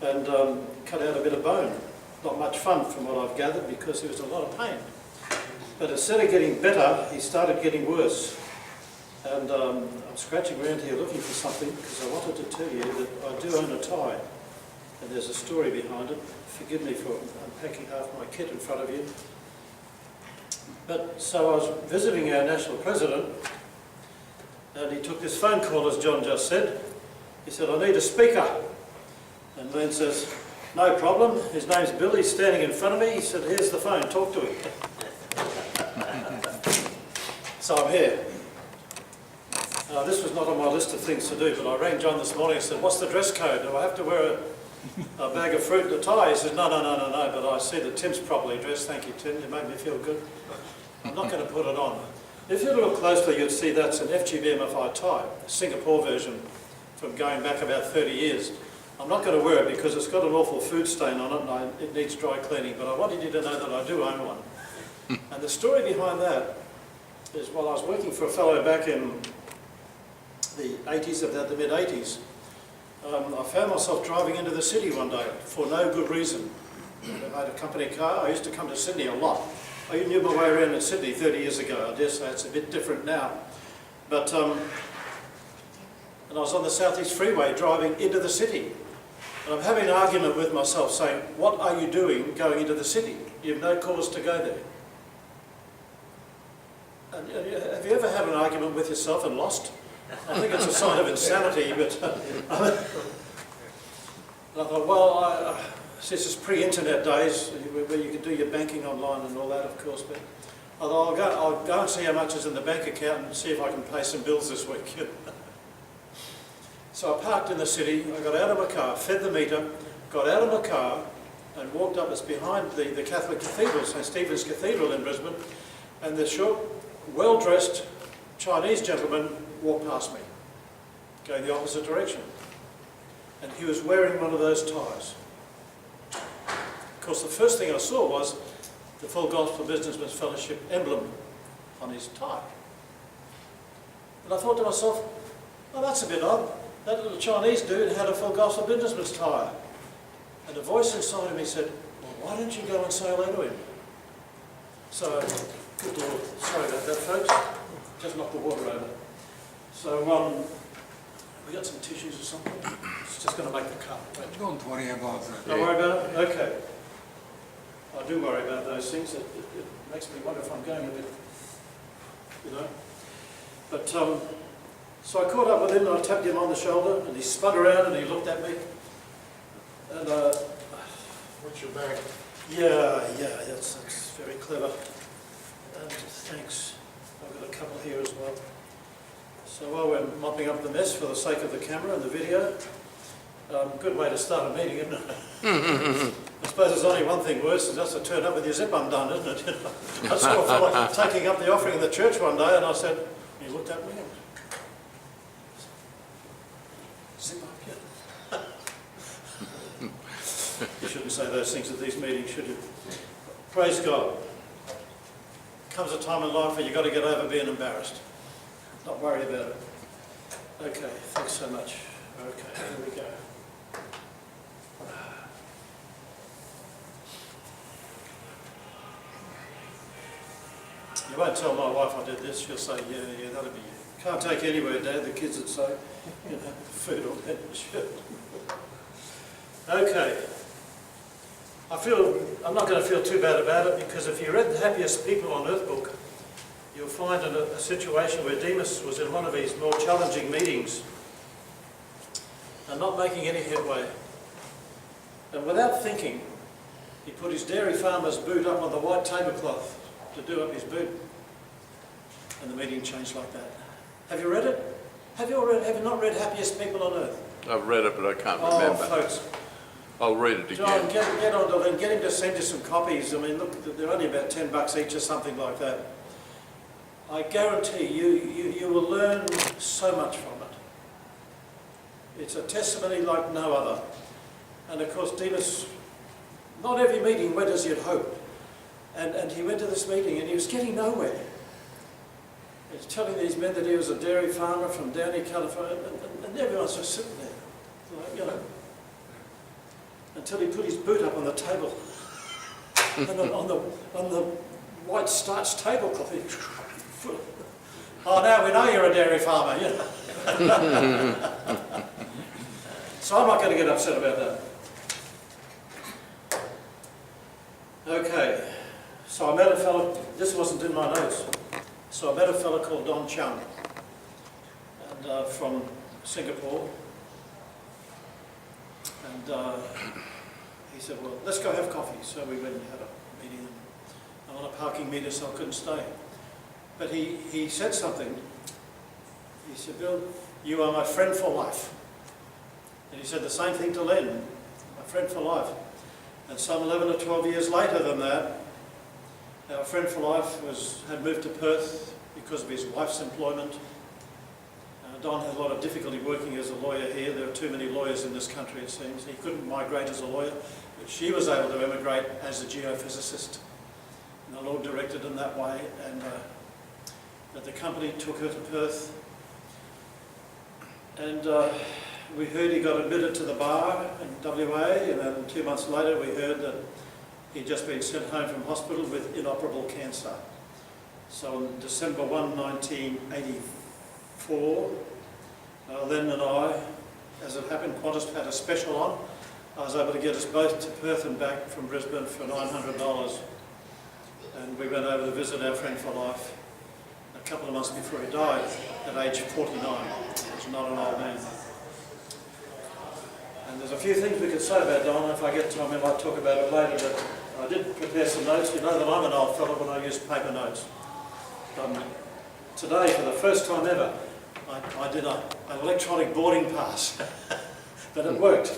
and cut out a bit of bone. Not much fun from what I've gathered, because he was in a lot of pain. But instead of getting better, he started getting worse. And I'm scratching around here looking for something, because I wanted to tell you that I do own a tie. And there's a story behind it. Forgive me for unpacking half my kit in front of you. But so I was visiting our national president, and he took this phone call, as John just said. He said, "I need a speaker." And Len says, "No problem. His name's Bill. He's standing in front of me." He said, "Here's the phone. Talk to him." So I'm here. This was not on my list of things to do, but I rang John this morning and said, "What's the dress code? Do I have to wear a bag of fruit and a tie?" He said, No, but I see that Tim's properly dressed. Thank you, Tim. You made me feel good. I'm not going to put it on. If you look closely, you'd see that's an F.G.B.M.F.I tie, a Singapore version from going back about 30 years. I'm not going to wear it because it's got an awful food stain on it and it needs dry cleaning, but I wanted you to know that I do own one. And the story behind that is, while I was working for a fellow back in the 80s, about the mid-80s, I found myself driving into the city one day for no good reason. I had a company car. I used to come to Sydney a lot. I knew my way around in Sydney 30 years ago. I dare say it's a bit different now. But, and I was on the South East Freeway driving into the city. And I'm having an argument with myself saying, what are you doing going into the city? You have no cause to go there. And, have you ever had an argument with yourself and lost? I think it's a sign of insanity, but I thought, well, this is pre-internet days where you can do your banking online and all that, of course, but I thought, I'll go and see how much is in the bank account and see if I can pay some bills this week. So I parked in the city, I got out of my car, fed the meter, got out of my car and walked up. It's behind the Catholic Cathedral, St. Stephen's Cathedral in Brisbane, and the short, well-dressed Chinese gentleman walked past me, going the opposite direction. And he was wearing one of those ties. Of course, the first thing I saw was the Full Gospel Businessmen's Fellowship emblem on his tie. And I thought to myself, oh, that's a bit odd. That little Chinese dude had a Full Gospel Businessman's tie. And a voice inside of me said, well, why don't you go and say hello to him? So, good Lord, sorry about that, folks. Just knocked the water over. So, we got some tissues or something? It's just going to make the cut. Wait. Don't worry about that. Don't worry about it? Okay. I do worry about those things. It makes me wonder if I'm going a bit, you know. But, so I caught up with him and I tapped him on the shoulder and he spun around and he looked at me. And, What's your bag? yeah, that's very clever. And thanks. I've got a couple here as well. So while we're mopping up the mess for the sake of the camera and the video, good way to start a meeting, isn't it? I suppose there's only one thing worse, is just to turn up with your zip undone, isn't it? I saw a fellow taking up the offering in the church one day and I said, he looked at me and zip up yet? You shouldn't say those things at these meetings, should you? Praise God. Comes a time in life where you've got to get over being embarrassed. Not worry about it. Okay, thanks so much. Okay, here we go. You won't tell my wife I did this. She'll say, yeah, that'll be you. Can't take you anywhere, Dad. The kids would say, you know, food or bed and shit. Okay. I'm not going to feel too bad about it, because if you read The Happiest People on Earth book, you'll find in a situation where Demas was in one of his more challenging meetings and not making any headway. And without thinking, he put his dairy farmer's boot up on the white tablecloth to do up his boot. And the meeting changed like that. Have you read it? Have you not read Happiest People on Earth? I've read it, but I can't remember. Oh, folks. I'll read it again. John, get on to Lynn, get him to send you some copies. I mean, look, they're only about $10 each or something like that. I guarantee you will learn so much from it. It's a testimony like no other. And of course, Demas, not every meeting went as he had hoped. And he went to this meeting and he was getting nowhere. He was telling these men that he was a dairy farmer from Downey, California, and everyone's just sitting there, like, you know. until he put his boot up on the table. And on the white starch tablecloth, he... Oh, now we know you're a dairy farmer, you know. So I'm not going to get upset about that. Okay, so I met a fellow, this wasn't in my notes, so I met a fellow called Don Chung, and from Singapore, and he said, well, let's go have coffee. So we went and had a meeting, and I'm on a parking meter, so I couldn't stay. But he said something. He said, Bill, you are my friend for life. And he said the same thing to Len, my friend for life. And some 11 or 12 years later than that, our friend for life had moved to Perth because of his wife's employment. Don had a lot of difficulty working as a lawyer here. There are too many lawyers in this country, it seems. He couldn't migrate as a lawyer, but she was able to emigrate as a geophysicist. And the Lord directed in that way, and the company took her to Perth. And we heard he got admitted to the bar in WA, and then 2 months later we heard that he'd just been sent home from hospital with inoperable cancer. So on December 1, 1984, Len and I, as it happened, Qantas had a special on. I was able to get us both to Perth and back from Brisbane for $900. And we went over to visit our friend for life a couple of months before he died at age 49. He was not an old man. And there's a few things we could say about Don. If I get time, I might talk about it later, but I did prepare some notes. You know that I'm an old fellow when I use paper notes. Today, for the first time ever, I did an electronic boarding pass, but it worked.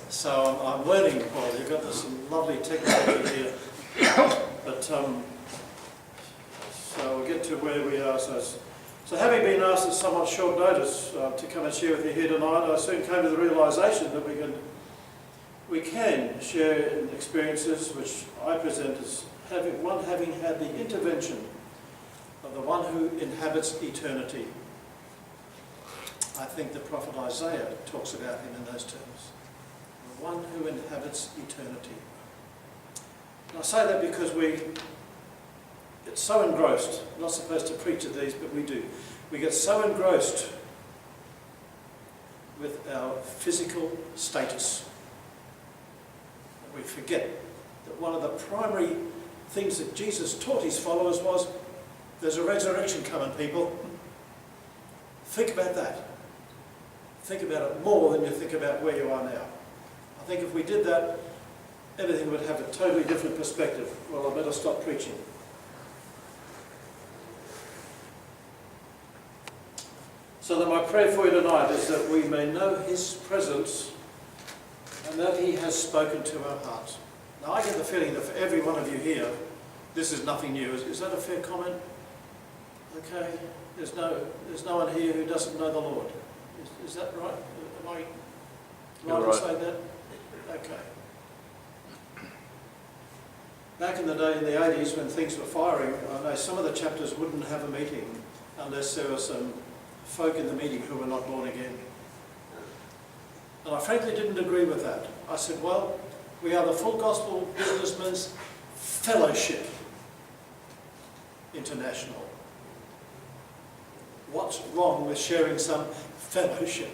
So I'm learning, Paul. You've got some lovely technology here. But so we'll get to where we are. So having been asked at somewhat short notice to come and share with you here tonight, I soon came to the realisation that we can share in experiences which I present as having had the intervention of the one who inhabits eternity. I think the prophet Isaiah talks about him in those terms. The one who inhabits eternity. And I say that because we get so engrossed, I'm not supposed to preach at these, but we do. We get so engrossed with our physical status that we forget that one of the primary things that Jesus taught his followers was, there's a resurrection coming, people. Think about that. Think about it more than you think about where you are now. I think if we did that, everything would have a totally different perspective. Well, I better stop preaching. So that my prayer for you tonight is that we may know his presence and that he has spoken to our hearts. Now I get the feeling that for every one of you here, this is nothing new. Is that a fair comment? Okay, there's no one here who doesn't know the Lord. Is that right? Am I right to say that? Okay. Back in the day, in the 80s, when things were firing, I know some of the chapters wouldn't have a meeting unless there were some folk in the meeting who were not born again. And I frankly didn't agree with that. I said, well, we are the Full Gospel Businessmen's Fellowship International. What's wrong with sharing some fellowship?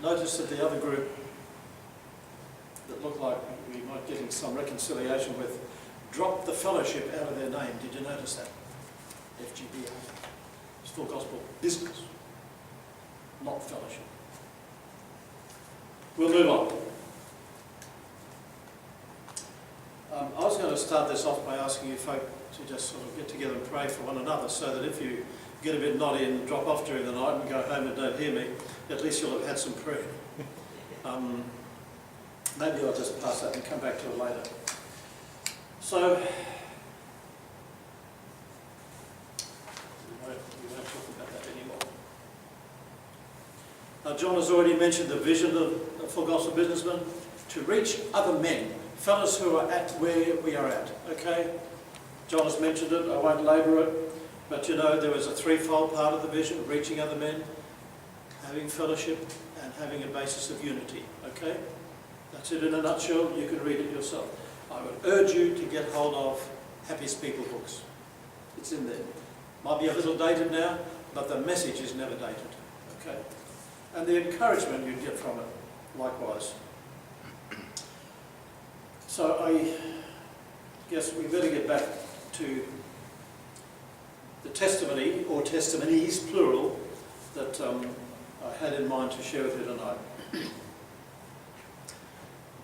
Notice that the other group that looked like we might get in some reconciliation with dropped the fellowship out of their name. Did you notice that? F.G.B.M.F.I. It's Full Gospel Business, not fellowship. We'll move on. I was going to start this off by asking you folk to just sort of get together and pray for one another, so that if you get a bit naughty and drop off during the night and go home and don't hear me, at least you'll have had some prayer. Maybe I'll just pass that and come back to it later. So, we won't talk about that anymore. John has already mentioned the vision of Full Gospel Businessmen, to reach other men, fellows who are at where we are at, okay? John has mentioned it, I won't labour it, but you know, there was a threefold part of the vision: reaching other men, having fellowship, and having a basis of unity, okay? That's it in a nutshell. You can read it yourself. I would urge you to get hold of Happiest People books. It's in there. Might be a little dated now, but the message is never dated, okay? And the encouragement you get from it, likewise. So I guess we better get back to the testimony, or testimonies, plural, that I had in mind to share with you tonight.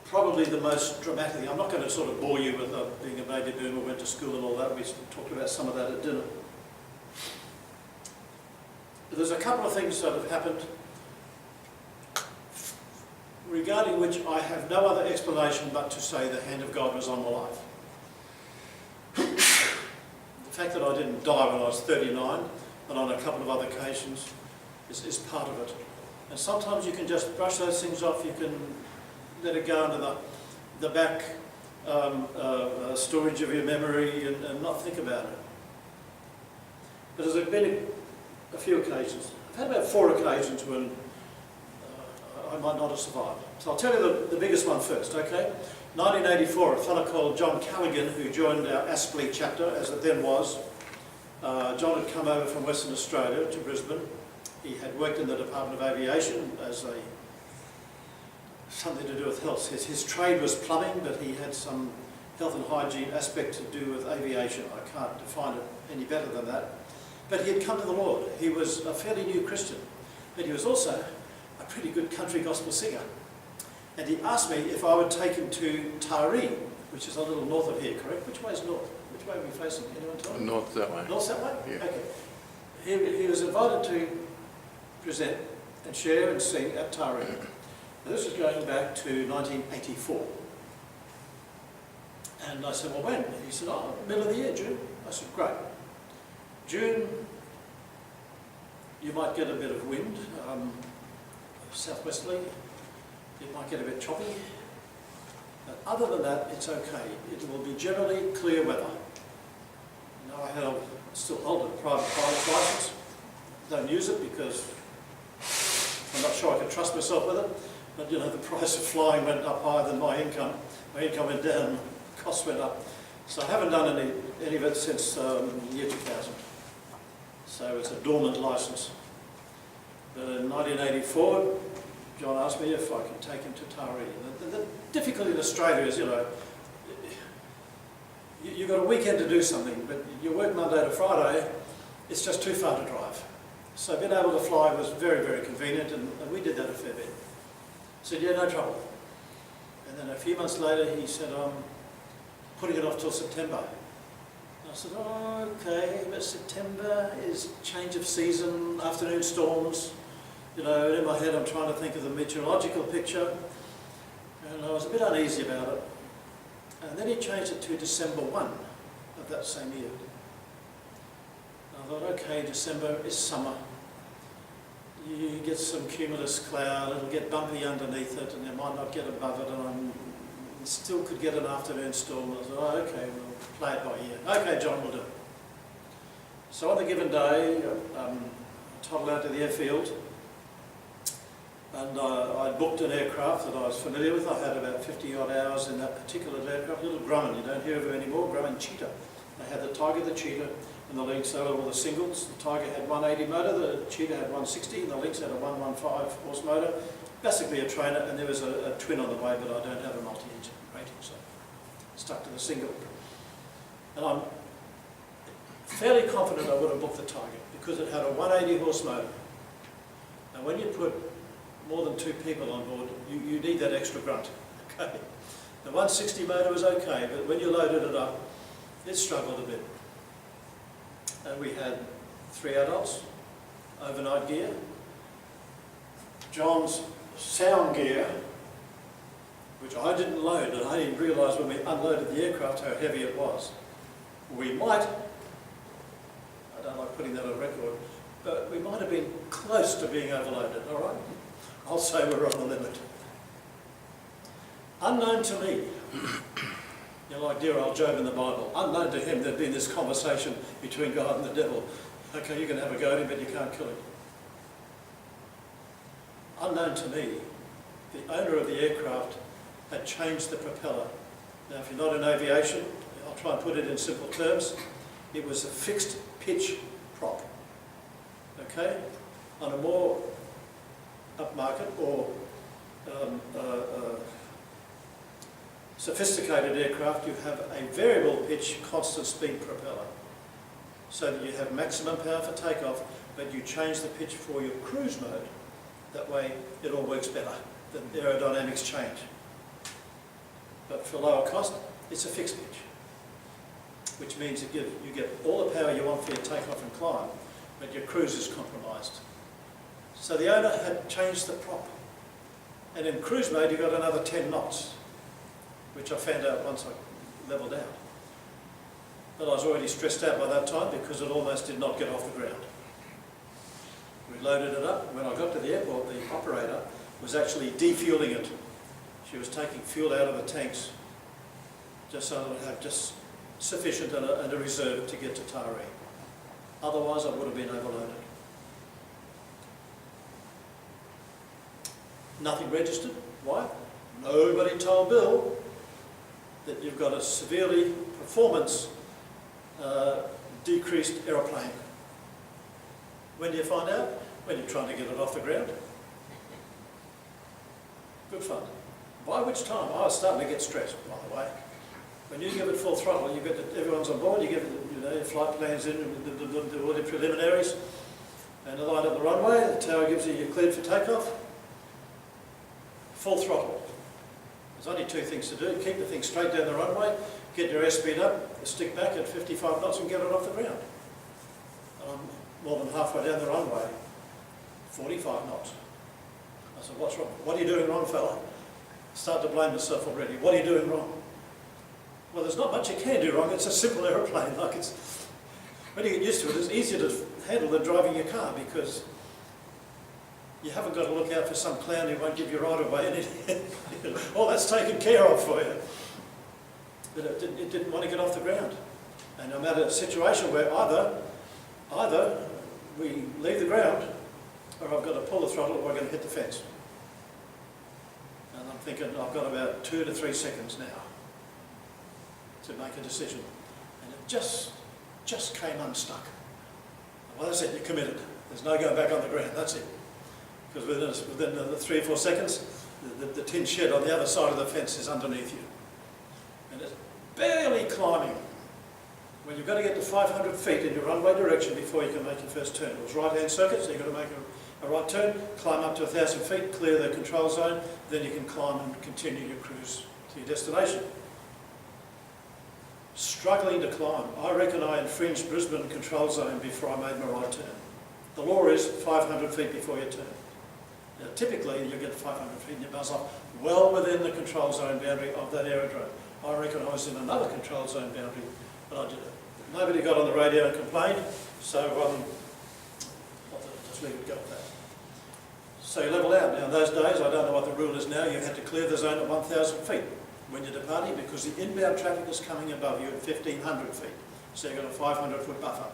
Probably the most dramatic, I'm not going to sort of bore you with being a baby boomer, went to school and all that. We talked about some of that at dinner. But there's a couple of things that have happened regarding which I have no other explanation but to say the hand of God was on my life. The fact that I didn't die when I was 39, and on a couple of other occasions, is part of it. And sometimes you can just brush those things off, you can let it go into the back storage of your memory and not think about it. But there's been a few occasions. I've had about 4 occasions when I might not have survived. So I'll tell you the biggest one first, okay? 1984, a fellow called John Callaghan, who joined our Aspley chapter, as it then was. John had come over from Western Australia to Brisbane. He had worked in the Department of Aviation as something to do with health. His trade was plumbing, but he had some health and hygiene aspect to do with aviation. I can't define it any better than that. But he had come to the Lord. He was a fairly new Christian, but he was also a pretty good country gospel singer. And he asked me if I would take him to Taree, which is a little north of here, correct? Which way is north? Which way are we facing? Anyone tell me? North that way. North that way? Yeah. Okay. He was invited to present and share and sing at Taree. Now, this is going back to 1984. And I said, well, when? He said, oh, middle of the year, June. I said, great. June, you might get a bit of wind, southwesterly. It might get a bit choppy. But other than that, it's okay. It will be generally clear weather. Now I still hold a private pilot's license. Don't use it because I'm not sure I can trust myself with it. But you know, the price of flying went up higher than my income. My income went down, costs went up. So I haven't done any of it since the year 2000. So it's a dormant license. But in 1984, John asked me if I could take him to Taree. The difficulty in Australia is, you know, you've got a weekend to do something, but you work Monday to Friday, it's just too far to drive. So being able to fly was very, very convenient, and we did that a fair bit. I said, yeah, no trouble. And then a few months later, he said, I'm putting it off till September. And I said, oh, okay, but September is change of season, afternoon storms. You know, in my head I'm trying to think of the meteorological picture, and I was a bit uneasy about it. And then he changed it to December 1 of that same year. And I thought, okay, December is summer. You get some cumulus cloud, it'll get bumpy underneath it, and you might not get above it, and you still could get an afternoon storm. And I thought, oh, okay, we'll play it by ear. Okay, John, we'll do it. So on the given day, I toddled out to the airfield. And I booked an aircraft that I was familiar with. I had about 50 odd hours in that particular aircraft, little Grumman, you don't hear of it anymore, Grumman Cheetah. They had the Tiger, the Cheetah, and the Lynx. They were all the singles. The Tiger had 180 motor, the Cheetah had 160, and the Lynx had a 115 horse motor. Basically a trainer, and there was a twin on the way, but I don't have a multi-engine rating, so stuck to the single. And I'm fairly confident I would have booked the Tiger because it had a 180 horse motor. And when you put more than 2 people on board, you need that extra grunt. Okay. The 160 motor was okay, but when you loaded it up, it struggled a bit. And we had 3 adults, overnight gear, John's sound gear, which I didn't load, and I didn't realise when we unloaded the aircraft how heavy it was. We might, I don't like putting that on record, but we might have been close to being overloaded, all right? I'll say we're on the limit. Unknown to me, you know, like dear old Job in the Bible, unknown to him there'd been this conversation between God and the devil. Okay, you can have a go at him, but you can't kill him. unknown to me, the owner of the aircraft had changed the propeller. Now, if you're not in aviation, I'll try and put it in simple terms. It was a fixed pitch prop, okay? On a more upmarket or sophisticated aircraft, you have a variable pitch constant speed propeller so that you have maximum power for takeoff, but you change the pitch for your cruise mode. That way it all works better. The aerodynamics change. But for lower cost, it's a fixed pitch, which means you get all the power you want for your takeoff and climb, but your cruise is compromised. So the owner had changed the prop. And in cruise mode, you got another 10 knots, which I found out once I levelled out. But I was already stressed out by that time because it almost did not get off the ground. We loaded it up. When I got to the airport, the operator was actually defueling it. She was taking fuel out of the tanks just so that it would have just sufficient and a reserve to get to Taree. Otherwise, I would have been overloaded. Nothing registered. Why? Nobody told Bill that you've got a severely performance decreased aeroplane. When do you find out? When you're trying to get it off the ground. Good fun. By which time I was starting to get stressed, by the way. When you give it full throttle, you get everyone's on board, you get your flight plans in, do all the preliminaries, and the line up the runway, the tower gives you your cleared for takeoff. Full throttle. There's only two things to do. Keep the thing straight down the runway, get your airspeed up, stick back at 55 knots and get it off the ground. And I'm more than halfway down the runway, 45 knots. I said, what's wrong? What are you doing wrong, fella? Start to blame myself already. What are you doing wrong? Well, there's not much you can do wrong. It's a simple aeroplane. Like when you get used to it, it's easier to handle than driving your car because you haven't got to look out for some clown who won't give you right away. And all that's taken care of for you. But it didn't want to get off the ground. And I'm at a situation where either we leave the ground or I've got to pull the throttle or we're going to hit the fence. And I'm thinking I've got about 2 to 3 seconds now to make a decision. And it just came unstuck. Well, that's it, you're committed. There's no going back on the ground, that's it. Because within the 3 or 4 seconds, the tin shed on the other side of the fence is underneath you. And it's barely climbing. Well, you've got to get to 500 feet in your runway direction before you can make your first turn. It was right-hand circuit, so you've got to make a right turn, climb up to 1,000 feet, clear the control zone, then you can climb and continue your cruise to your destination. Struggling to climb. I reckon I infringed Brisbane control zone before I made my right turn. The law is 500 feet before you turn. Now, typically, you get 500 feet and you buzz off well within the control zone boundary of that aerodrome. I reckon I was in another control zone boundary, but I did it. Nobody got on the radio and complained, so I'll just leave it go at that. So you level out. Now, in those days, I don't know what the rule is now, you had to clear the zone at 1,000 feet when you're departing because the inbound traffic is coming above you at 1,500 feet. So you've got a 500-foot buffer.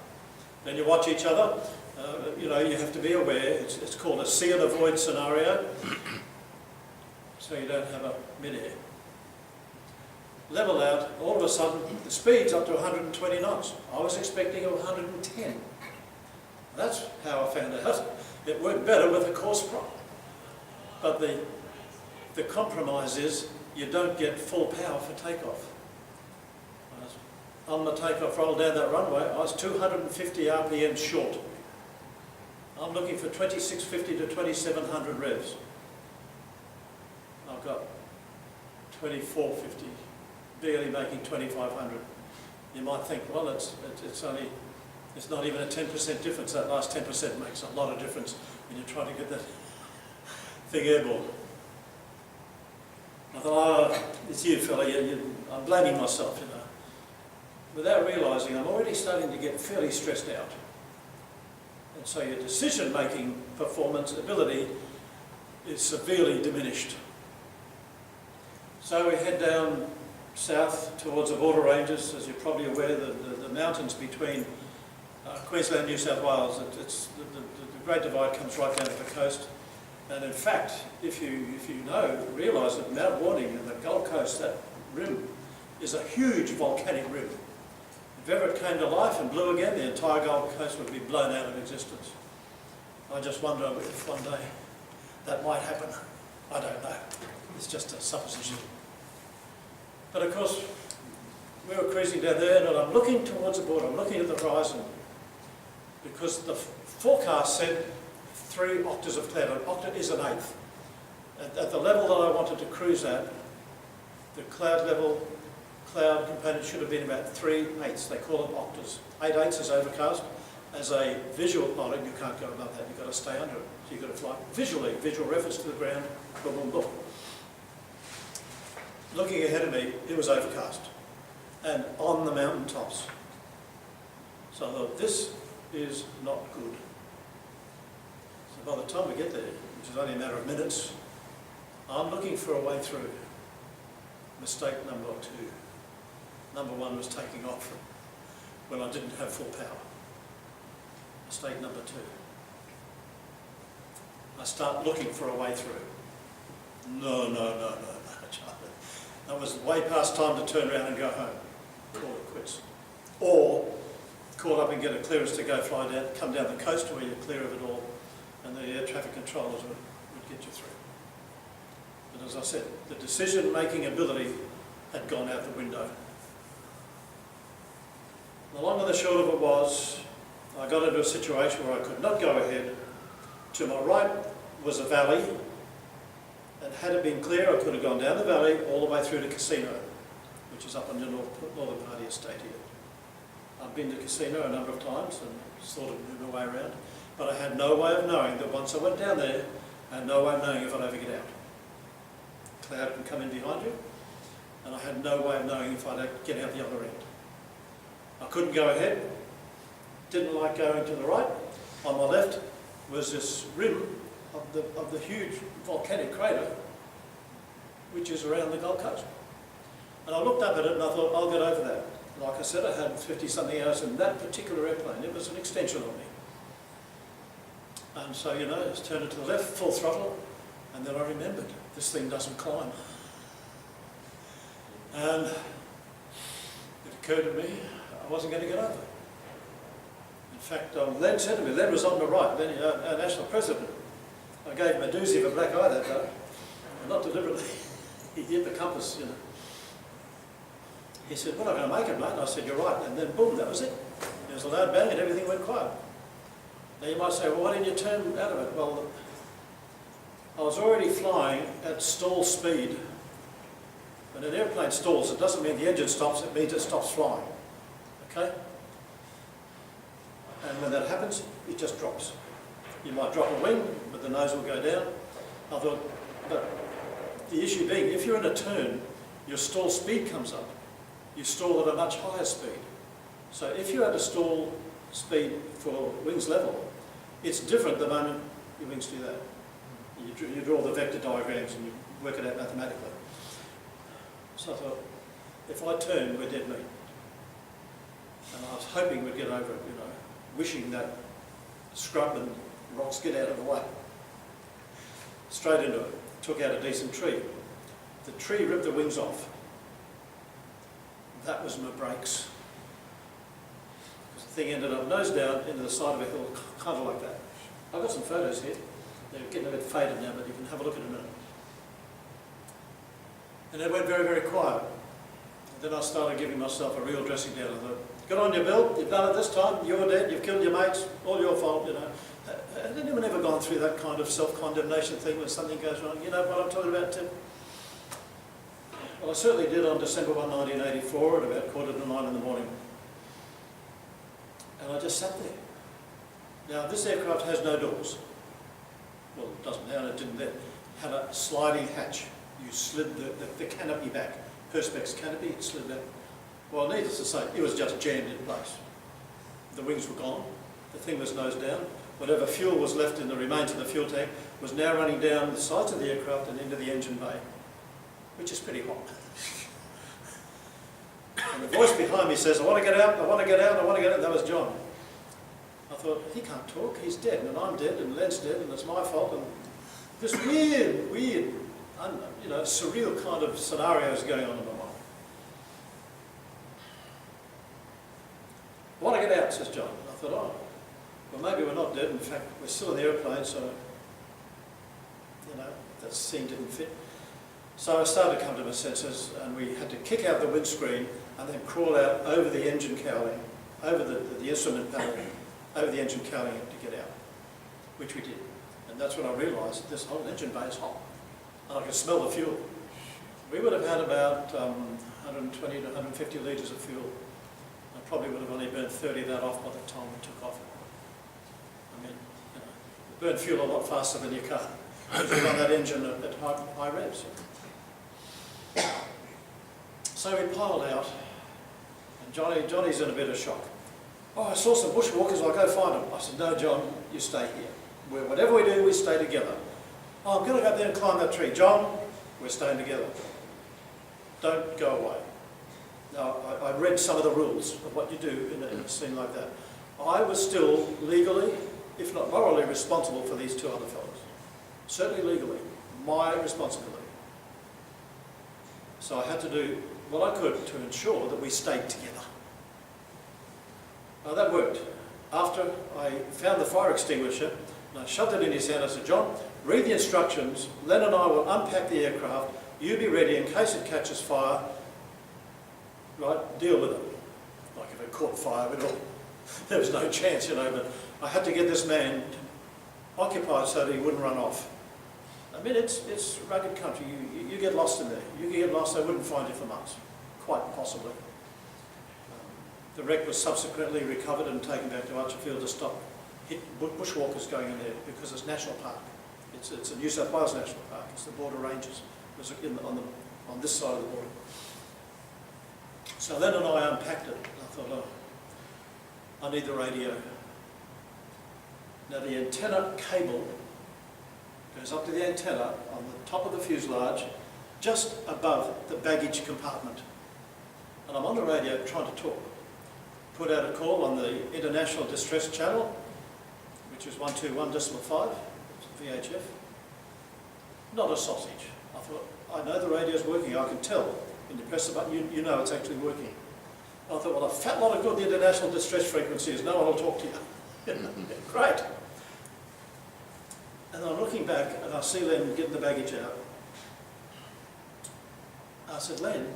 Then you watch each other. You have to be aware. It's called a see and avoid scenario. So you don't have a mid-air. Level out, all of a sudden, the speed's up to 120 knots. I was expecting 110. That's how I found out. It worked better with a coarse prop. But the compromise is you don't get full power for takeoff. On the takeoff roll down that runway, I was 250 RPM short. I'm looking for 2650 to 2700 revs. I've got 2450, barely making 2500. You might think, well, it's not even a 10% difference. That last 10% makes a lot of difference when you're trying to get that thing airborne. I thought, oh, it's you, fella. I'm blaming myself, without realising I'm already starting to get fairly stressed out. And so your decision-making performance ability is severely diminished. So we head down south towards the border ranges. As you're probably aware, the mountains between Queensland and New South Wales, the Great Divide comes right down to the coast. And in fact, if you realise that Mount Warning and the Gold Coast, that rim is a huge volcanic rim. If ever it came to life and blew again, the entire Gold Coast would be blown out of existence. I just wonder if one day that might happen. I don't know. It's just a supposition. But of course, we were cruising down there and I'm looking towards the border, I'm looking at the horizon, because the forecast said 3 octaves of cloud. An octave is an eighth. At the level that I wanted to cruise at, the cloud component should have been about 3/8. They call it octaves. 8/8 is overcast. As a visual pilot, you can't go above that. You've got to stay under it. So you've got to fly visually, visual reference to the ground, boom, boom, boom. Looking ahead of me, it was overcast and on the mountain tops. So I thought, this is not good. So by the time we get there, which is only a matter of minutes, I'm looking for a way through. Mistake number 2. Number 1 was taking off when I didn't have full power. Mistake number 2. I start looking for a way through. No, Charlie. That was way past time to turn around and go home. Call it quits. Or call up and get a clearance to go fly down, come down the coast where you're clear of it all, and the air traffic controllers would get you through. But as I said, the decision-making ability had gone out the window. The long and the short of it was, I got into a situation where I could not go ahead. To my right was a valley, and had it been clear, I could have gone down the valley all the way through to Casino, which is up on the northern part of the estate here. I've been to Casino a number of times and sort of moved my way around, but I had no way of knowing that once I went down there, I had no way of knowing if I'd ever get out. Cloud can come in behind you, and I had no way of knowing if I'd get out the other end. I couldn't go ahead, didn't like going to the right. On my left was this rim of the huge volcanic crater, which is around the Gold Coast. And I looked up at it and I thought, I'll get over that. Like I said, I had 50-something hours in that particular airplane. It was an extension of me. And so, you know, just turned it to the left, full throttle, and then I remembered, this thing doesn't climb. And it occurred to me, I wasn't going to get over. In fact, Len said to me, Len was on the right, then our national president. I gave him a doozy of a black eye that day, not deliberately. He hit the compass, you know. He said, we're not going to make it, mate. And I said, you're right. And then, boom, that was it. There was a loud bang and everything went quiet. Now you might say, well, why didn't you turn out of it? Well, I was already flying at stall speed. When an airplane stalls, it doesn't mean the engine stops, it means it stops flying. Okay? And when that happens, it just drops. You might drop a wing, but the nose will go down. I thought, but the issue being, if you're in a turn, your stall speed comes up. You stall at a much higher speed. So if you're at a stall speed for wings level, it's different the moment your wings do that. You draw the vector diagrams and you work it out mathematically. So I thought, if I turn, we're dead meat. And I was hoping we'd get over it, you know, wishing that scrub and rocks get out of the way. Straight into it. Took out a decent tree. The tree ripped the wings off. That was my brakes. The thing ended up nose down into the side of a hill, kind of like that. I've got some photos here. They're getting a bit faded now, but you can have a look in a minute. And it went very, very quiet. And then I started giving myself a real dressing down. I thought, good on you, Bill. You've done it this time. You're dead. You've killed your mates. All your fault, you know. Has anyone ever gone through that kind of self-condemnation thing when something goes wrong? You know what I'm talking about, Tim? Well, I certainly did on December 1, 1984 at about 8:45 in the morning. And I just sat there. Now, this aircraft has no doors. Well, it doesn't now, and it didn't then. It had a sliding hatch. You slid the canopy back. Perspex canopy, it slid back. Well, needless to say, it was just jammed in place. The wings were gone. The thing was nose down. Whatever fuel was left in the remains of the fuel tank was now running down the sides of the aircraft and into the engine bay, which is pretty hot. And the voice behind me says, I want to get out, I want to get out, I want to get out. That was John. I thought, he can't talk, he's dead, and I'm dead, and Len's dead, and it's my fault. And this weird, surreal kind of scenarios going on in my mind. I want to get out, says John. And I thought, oh, well, maybe we're not dead. In fact, we're still in the airplane, so, that scene didn't fit. So I started to come to my senses, and we had to kick out the windscreen and then crawl out over the engine cowling, over the instrument panel, over the engine cowling to get out, which we did. And that's when I realised that this whole engine bay is hot, and I could smell the fuel. We would have had about 120 to 150 litres of fuel. I probably would have only burned 30 of that off by the time we took off. I mean, you burn fuel a lot faster than your car. You run that engine at high revs. So we piled out, and Johnny's in a bit of shock. Oh, I saw some bushwalkers, I'll go find them. I said, no, John, you stay here. Whatever we do, we stay together. Oh, I'm going to go up there and climb that tree. John, we're staying together. Don't go away. Now, I read some of the rules of what you do in a scene like that. I was still legally, if not morally, responsible for these two other fellows. Certainly legally, my responsibility. So I had to do what I could to ensure that we stayed together. Now that worked. After I found the fire extinguisher, and I shoved it in his hand, I said, John, read the instructions, Len and I will unpack the aircraft, you be ready in case it catches fire, right, deal with it. Like if it caught fire, there was no chance, but I had to get this man occupied so that he wouldn't run off. I mean, it's rugged country. You get lost in there. You get lost, they wouldn't find you for months, quite possibly. The wreck was subsequently recovered and taken back to Archerfield to stop bushwalkers going in there because it's national park. It's a New South Wales national park. It's the border ranges. It was on this side of the border. So Len and I unpacked it. I thought, oh, I need the radio. Now the antenna cable goes up to the antenna on the top of the fuselage, just above the baggage compartment. And I'm on the radio trying to talk. Put out a call on the International Distress Channel, which is 121.5, VHF. Not a sausage. I thought, I know the radio's working, I can tell. When you press the button, you know it's actually working. I thought, well, a fat lot of good the International Distress Frequency is, no one will talk to you. Great. And I'm looking back and I see Len getting the baggage out. I said, Len,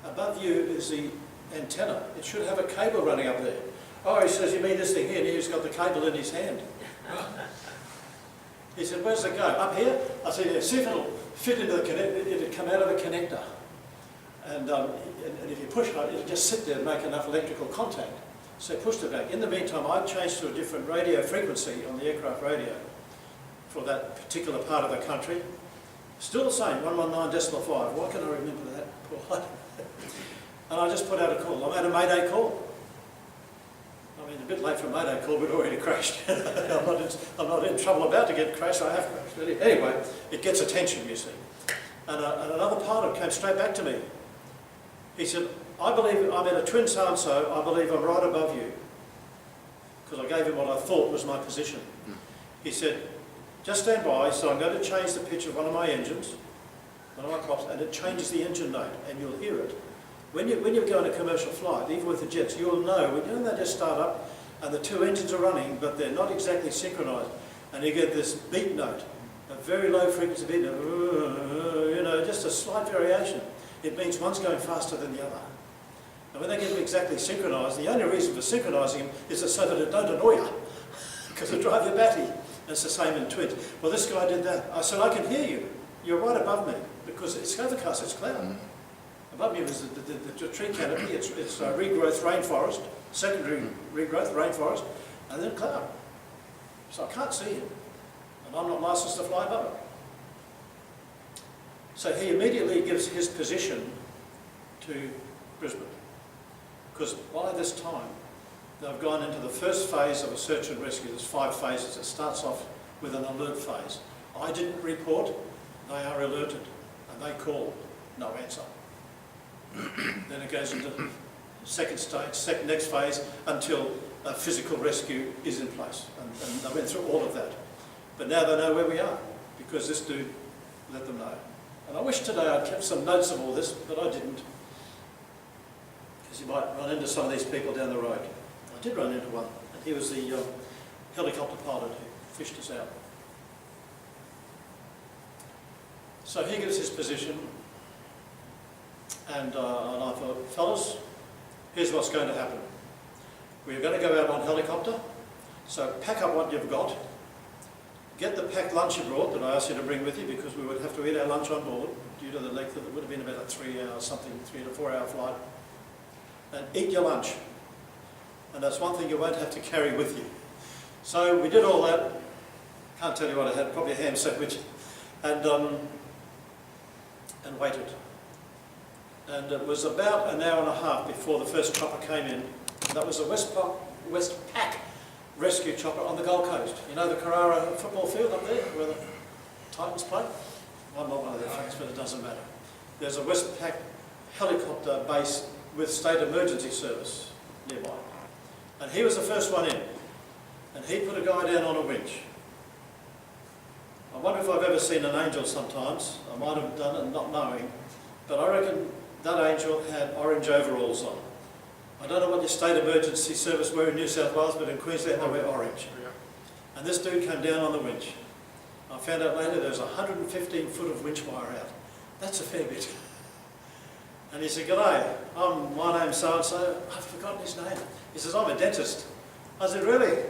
above you is the antenna. It should have a cable running up there. Oh, he says, you mean this thing here? And he's got the cable in his hand. He said, where's it go? Up here? I said, yeah, see if it'll fit into the connector. It'll come out of the connector. And if you push it, it'll just sit there and make enough electrical contact. So I pushed it back. In the meantime, I changed to a different radio frequency on the aircraft radio for that particular part of the country. Still the same, 119.5. Why can I remember that? And I just put out a call. I made a Mayday call. I mean, a bit late for a Mayday call, we'd already crashed. I'm not in trouble about to get crashed, I have crashed. Anyway, it gets attention, you see. And another pilot came straight back to me. He said, I believe I'm in a twin so-and-so, I believe I'm right above you. Because I gave him what I thought was my position. He said, just stand by, so I'm going to change the pitch of one of my engines, one of my props, and it changes the engine note, and you'll hear it. When you go on a commercial flight, even with the jets, you'll know, when they just start up, and the two engines are running, but they're not exactly synchronised, and you get this beat note, a very low frequency beat note, just a slight variation. It means one's going faster than the other. And when they get them exactly synchronised, the only reason for synchronising them is so that it don't annoy you, because it drives your battery. It's the same in twins. Well, this guy did that. I said, I can hear you. You're right above me, because it's overcast, it's cloud. Above me was the tree canopy, it's regrowth rainforest, secondary regrowth rainforest, and then cloud. So I can't see him, and I'm not licensed to fly above it. So he immediately gives his position to Brisbane, because by this time, they've gone into the first phase of a search and rescue. There's 5 phases. It starts off with an alert phase. I didn't report, they are alerted, and they call, no answer. Then it goes into the second stage, next phase, until a physical rescue is in place. And they went through all of that. But now they know where we are, because this dude let them know. And I wish today I'd kept some notes of all this, but I didn't. Because you might run into some of these people down the road. I did run into one, and he was the helicopter pilot who fished us out. So he gives his position, and I thought, fellas, here's what's going to happen. We're going to go out on helicopter, so pack up what you've got, get the packed lunch you brought that I asked you to bring with you, because we would have to eat our lunch on board due to the length of it. Would have been about a 3 to 4 hour flight, and eat your lunch. And that's one thing you won't have to carry with you. So we did all that. Can't tell you what I had, probably a ham sandwich, and waited. And it was about an hour and a half before the first chopper came in. That was a Westpac rescue chopper on the Gold Coast. You know the Carrara football field up there where the Titans play? I'm not one of their fans, but it doesn't matter. There's a Westpac helicopter base with state emergency service nearby. And he was the first one in. And he put a guy down on a winch. I wonder if I've ever seen an angel sometimes. I might have done it not knowing. But I reckon that angel had orange overalls on. I don't know what your state emergency service were in New South Wales, but in Queensland they were orange. Yeah. And this dude came down on the winch. I found out later there was 115 foot of winch wire out. That's a fair bit. And he said, "G'day, my name's so-and-so." I've forgotten his name. He says, "I'm a dentist." I said, "Really?"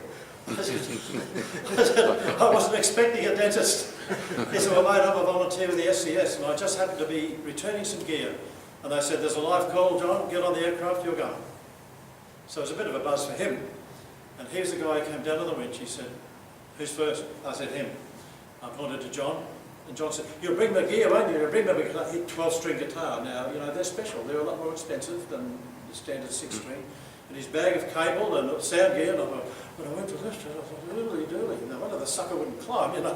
I said, "I wasn't expecting a dentist." He said, "Well, mate, I'm a volunteer with the SCS, and I just happened to be returning some gear." And they said, "There's a live call, John, get on the aircraft, you're going." So it was a bit of a buzz for him. And here's the guy who came down on the winch. He said, "Who's first?" I said, "Him." I pointed to John, and John said, "You'll bring the gear, won't you? You'll bring the 12-string guitar." Now, you know, they're special. They're a lot more expensive than the standard 6-string. And his bag of cable and sound gear, and I thought, when I went to lift it, I thought, "Doodly, doodly." No wonder the sucker wouldn't climb, you know.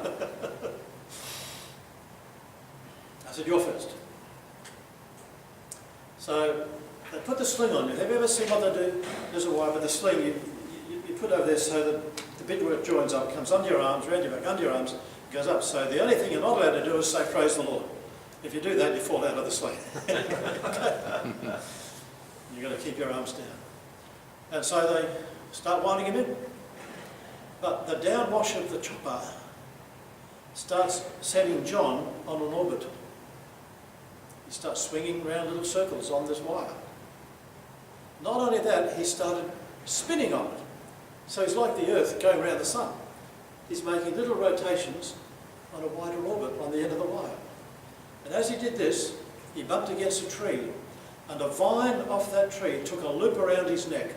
I said, "You're first." So they put the sling on you. Have you ever seen what they do? There's a wire, but the sling you put over there so that the bit where it joins up comes under your arms, around your back, under your arms, goes up. So the only thing you're not allowed to do is say, "Praise the Lord." If you do that, you fall out of the sling. You've got to keep your arms down. And so they start winding him in. But the downwash of the chopper starts sending John on an orbit. He starts swinging around little circles on this wire. Not only that, he started spinning on it. So he's like the Earth going around the sun. He's making little rotations on a wider orbit on the end of the wire. And as he did this, he bumped against a tree, and a vine off that tree took a loop around his neck.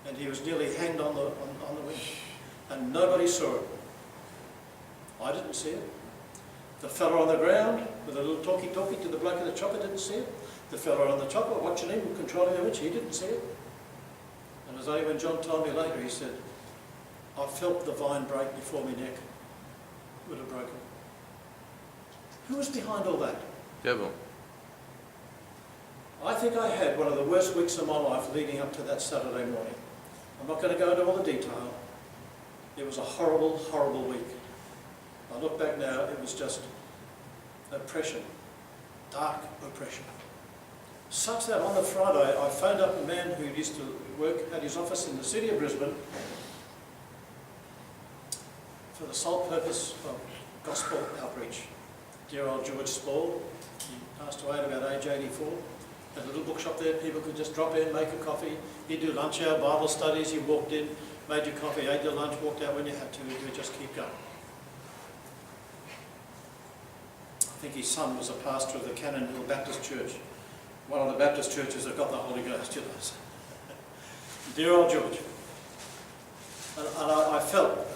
And he was nearly hanged on the winch. And nobody saw it. I didn't see it. The fella on the ground with a little talkie-talkie to the bloke in the chopper didn't see it. The fella on the chopper watching him, controlling the winch, he didn't see it. And it was only when John told me later, he said, "I felt the vine break before my neck would have broken." Who was behind all that? Devil. I think I had one of the worst weeks of my life leading up to that Saturday morning. I'm not going to go into all the detail. It was a horrible, horrible week. I look back now, it was just oppression, dark oppression. Such that on the Friday, I phoned up a man who used to work at his office in the city of Brisbane for the sole purpose of gospel outreach. Dear old George Spall, he passed away at about age 84. Had a little bookshop there, people could just drop in, make a coffee. He'd do lunch hour, Bible studies, you walked in, made your coffee, ate your lunch, walked out when you had to, you would just keep going. I think his son was a pastor of the Cannon Hill Baptist Church, one of the Baptist churches that got the Holy Ghost, you know. Dear old George. And I felt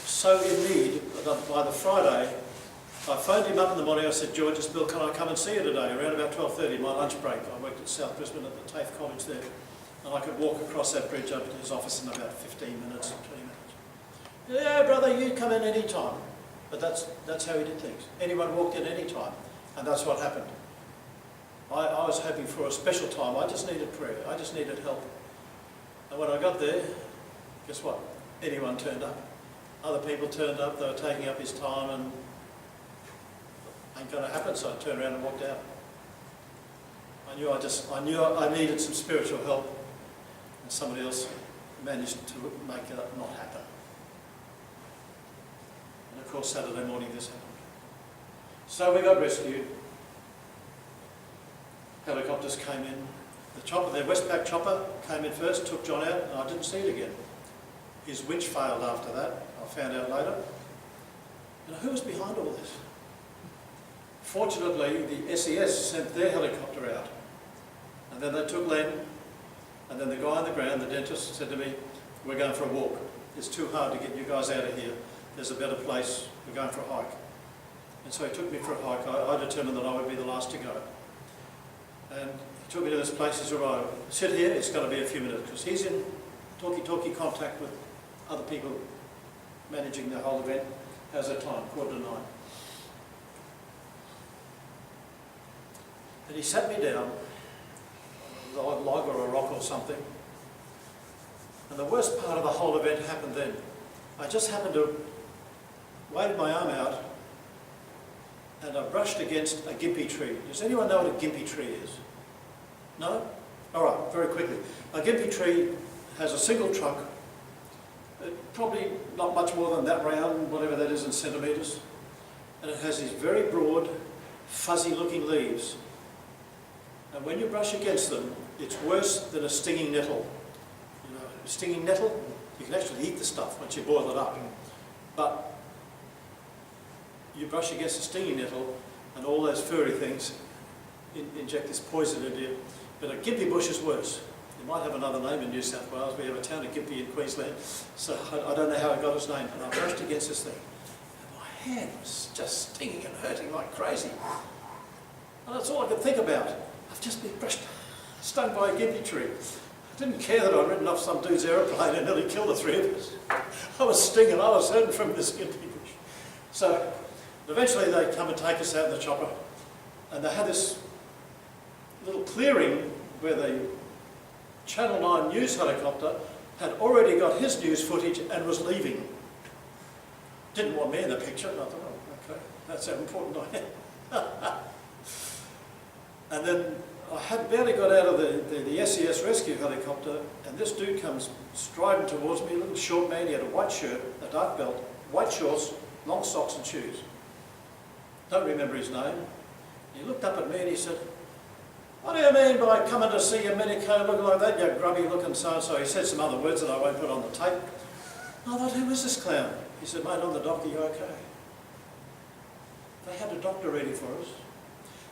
so in need that by the Friday, I phoned him up in the morning. I said, "George, it's Bill, can I come and see you today?" Around about 12:30, my lunch break. I worked at South Brisbane at the TAFE College there. And I could walk across that bridge up to his office in about 15 minutes or 20 minutes. "Yeah, brother, you come in any time." But that's how he did things. Anyone walked in any time. And that's what happened. I was hoping for a special time. I just needed prayer. I just needed help. And when I got there, guess what? Anyone turned up. Other people turned up, they were taking up his time, and ain't going to happen, so I turned around and walked out. I knew I needed some spiritual help, and somebody else managed to make it not happen. And of course, Saturday morning this happened. So we got rescued. Helicopters came in. The chopper, their Westpac chopper, came in first, took John out, and I didn't see it again. His winch failed after that, I found out later. You know, who was behind all this? Fortunately, the SES sent their helicopter out. And then they took Len, and then the guy on the ground, the dentist, said to me, we're going for a walk. It's too hard to get you guys out of here. There's a better place. We're going for a hike. And so he took me for a hike. I determined that I would be the last to go. And he took me to this place. He said, right, sit here. It's going to be a few minutes. Because he's in talky-talky contact with other people managing the whole event. How's that time? 8:45. And he sat me down, a log or a rock or something. And the worst part of the whole event happened then. I just happened to wave my arm out and I brushed against a gympie tree. Does anyone know what a gympie tree is? No? All right, very quickly. A gympie tree has a single trunk, probably not much more than that round, whatever that is in centimetres. And it has these very broad, fuzzy-looking leaves. And when you brush against them, it's worse than a stinging nettle. You know, a stinging nettle, you can actually eat the stuff once you boil it up. But you brush against a stinging nettle and all those furry things inject this poison into you. But a gympie bush is worse. It might have another name in New South Wales. We have a town of Gympie in Queensland. So I don't know how it got its name. And I brushed against this thing. And my hand was just stinging and hurting like crazy. And that's all I could think about. I've just been stung by a gympie tree. I didn't care that I'd ridden off some dude's aeroplane and nearly killed the three of us. I was stinging, I was hurting from this gympie bush. So eventually they come and take us out in the chopper, and they had this little clearing where the Channel 9 news helicopter had already got his news footage and was leaving. Didn't want me in the picture, and I thought, oh, okay, that's how important I am. And then I had barely got out of the SES rescue helicopter, and this dude comes striding towards me, a little short man. He had a white shirt, a dark belt, white shorts, long socks and shoes. Don't remember his name. He looked up at me and he said, what do you mean by coming to see your medico looking like that, you grubby looking so-and-so? He said some other words that I won't put on the tape. I thought, who is this clown? He said, mate, I'm the doctor, you okay? They had a doctor ready for us.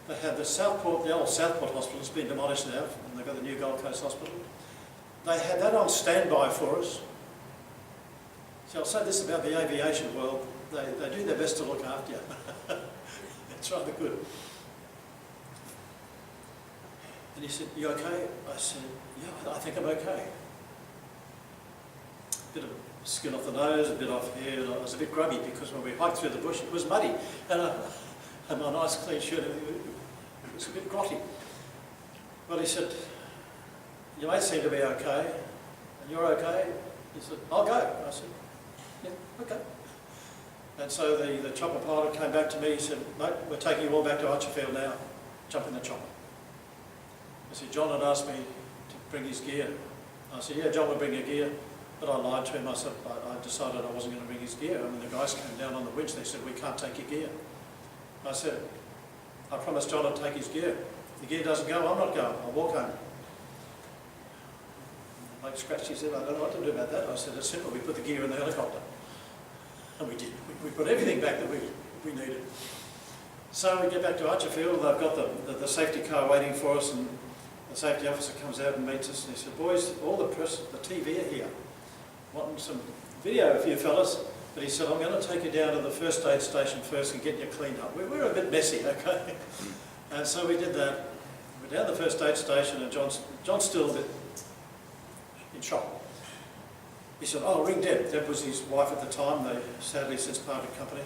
They had the old Southport hospital, has been demolished now, and they've got the new Gold Coast hospital. They had that on standby for us. So I'll say this about the aviation world, they do their best to look after you. It's rather good. And he said, you okay? I said, yeah, I think I'm okay. A bit of skin off the nose, a bit off here, and I was a bit grubby because when we hiked through the bush it was muddy. And my nice clean shirt, it was a bit grotty. But he said, you may seem to be okay, and you're okay. He said, I'll go. I said, yeah, okay. And so the chopper pilot came back to me, he said, mate, we're taking you all back to Archerfield now. Jump in the chopper. I said, John had asked me to bring his gear. I said, yeah, John would bring your gear. But I lied to him. I said, I decided I wasn't going to bring his gear. I mean, the guys came down on the winch, they said, we can't take your gear. I said, I promised John I'd take his gear. If the gear doesn't go, I'm not going. I'll walk home. Like scratched his head, I don't know what to do about that. I said, it's simple, we put the gear in the helicopter. And we did. We put everything back that we needed. So we get back to Archerfield, they've got the safety car waiting for us, and the safety officer comes out and meets us, and he said, boys, all the press, the TV are here. Wanting some video of you fellas. But he said, I'm going to take you down to the first aid station first and get you cleaned up. We were a bit messy, okay? And so we did that. We're down the first aid station, and John's still a bit in shock. He said, oh, ring Deb. Deb was his wife at the time. They sadly since parted company.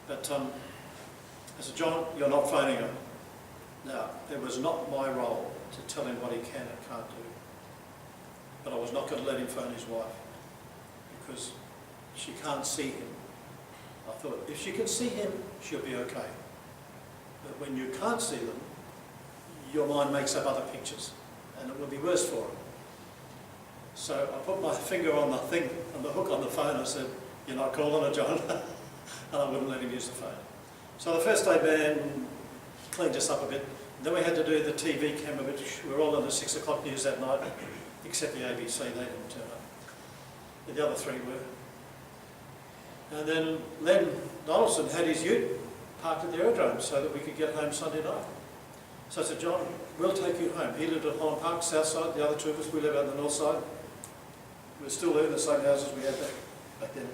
But I said, John, you're not phoning her. Now, it was not my role to tell him what he can and can't do. But I was not going to let him phone his wife, because she can't see him. I thought, if she can see him, she'll be okay. But when you can't see them, your mind makes up other pictures, and it will be worse for her. So I put my finger on the thing, on the hook on the phone. I said, "You're not calling her, John," and I wouldn't let him use the phone. So the first day man cleaned us up a bit. Then we had to do the TV camera, which we were all on the 6 o'clock news that night, except the ABC, they didn't turn up. The other three were. And then Len Donaldson had his ute parked at the aerodrome so that we could get home Sunday night. So I said, "John, we'll take you home." He lived at Holland Park, south side. The other two of us, we live out on the north side. We're still there in the same houses we had back then.